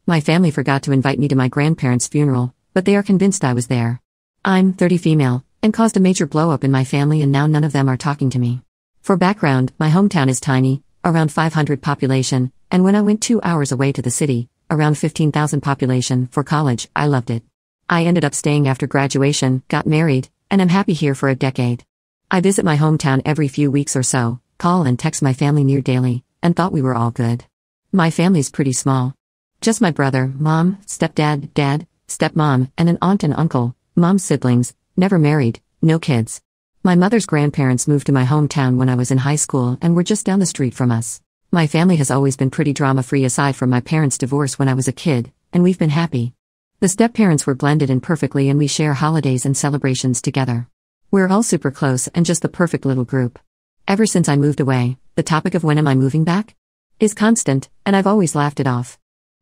My family forgot to invite me to my grandparents' funeral, but they are convinced I was there. I'm 30 female, and caused a major blow-up in my family, and now none of them are talking to me. For background, my hometown is tiny, around 500 population, and when I went 2 hours away to the city, around 15,000 population, for college, I loved it. I ended up staying after graduation, got married, and I'm happy here for a decade. I visit my hometown every few weeks or so, call and text my family near daily, and thought we were all good. My family's pretty small. Just my brother, mom, stepdad, dad, stepmom, and an aunt and uncle, mom's siblings, never married, no kids. My mother's grandparents moved to my hometown when I was in high school and were just down the street from us. My family has always been pretty drama-free aside from my parents' divorce when I was a kid, and we've been happy. The step-parents were blended in perfectly and we share holidays and celebrations together. We're all super close and just the perfect little group. Ever since I moved away, the topic of when am I moving back is constant, and I've always laughed it off.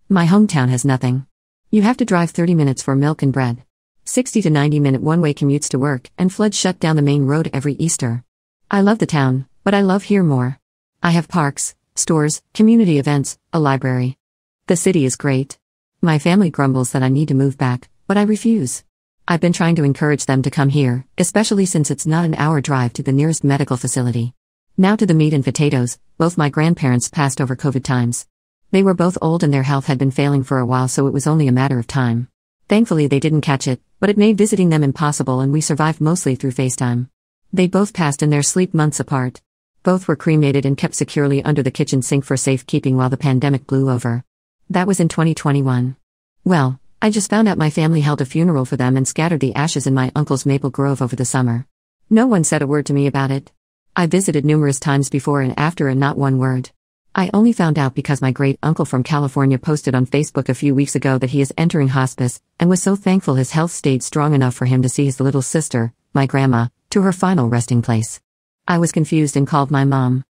My hometown has nothing. You have to drive 30 minutes for milk and bread. 60 to 90-minute one-way commutes to work, and floods shut down the main road every Easter. I love the town, but I love here more. I have parks, stores, community events, a library. The city is great. My family grumbles that I need to move back, but I refuse. I've been trying to encourage them to come here, especially since it's not an hour drive to the nearest medical facility. Now to the meat and potatoes. Both my grandparents passed over COVID times. They were both old and their health had been failing for a while, so it was only a matter of time. Thankfully they didn't catch it, but it made visiting them impossible and we survived mostly through FaceTime. They both passed in their sleep months apart. Both were cremated and kept securely under the kitchen sink for safekeeping while the pandemic blew over. That was in 2021. Well, I just found out my family held a funeral for them and scattered the ashes in my uncle's maple grove over the summer. No one said a word to me about it. I visited numerous times before and after and not one word. I only found out because my great-uncle from California posted on Facebook a few weeks ago that he is entering hospice, and was so thankful his health stayed strong enough for him to see his little sister, my grandma, to her final resting place. I was confused and called my mom.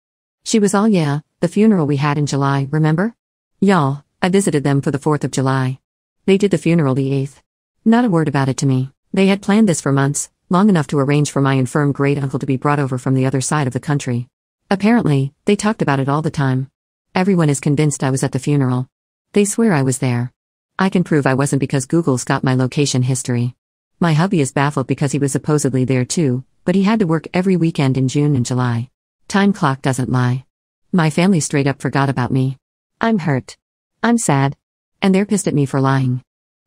She was all yeah, the funeral we had in July, remember? Y'all, I visited them for the 4th of July. They did the funeral the 8th. Not a word about it to me. They had planned this for months, long enough to arrange for my infirm great-uncle to be brought over from the other side of the country. Apparently, they talked about it all the time. Everyone is convinced I was at the funeral. They swear I was there. I can prove I wasn't because Google's got my location history. My hubby is baffled because he was supposedly there too, but he had to work every weekend in June and July. Time clock doesn't lie. My family straight up forgot about me. I'm hurt. I'm sad. And they're pissed at me for lying.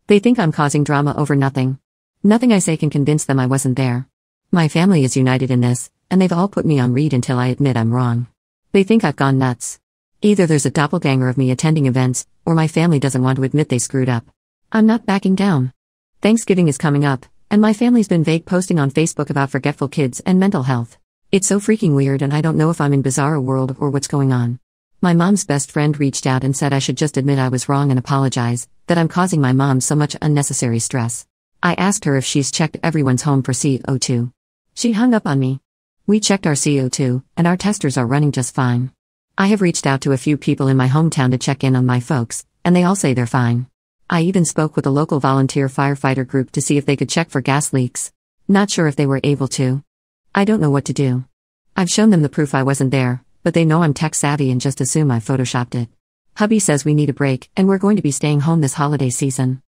They think I'm causing drama over nothing. Nothing I say can convince them I wasn't there. My family is united in this, and they've all put me on read until I admit I'm wrong. They think I've gone nuts. Either there's a doppelganger of me attending events, or my family doesn't want to admit they screwed up. I'm not backing down. Thanksgiving is coming up, and my family's been vague posting on Facebook about forgetful kids and mental health. It's so freaking weird and I don't know if I'm in bizarro world or what's going on. My mom's best friend reached out and said I should just admit I was wrong and apologize, that I'm causing my mom so much unnecessary stress. I asked her if she's checked everyone's home for CO2. She hung up on me. We checked our CO2, and our testers are running just fine. I have reached out to a few people in my hometown to check in on my folks, and they all say they're fine. I even spoke with a local volunteer firefighter group to see if they could check for gas leaks. Not sure if they were able to. I don't know what to do. I've shown them the proof I wasn't there, but they know I'm tech savvy and just assume I photoshopped it. Hubby says we need a break, and we're going to be staying home this holiday season.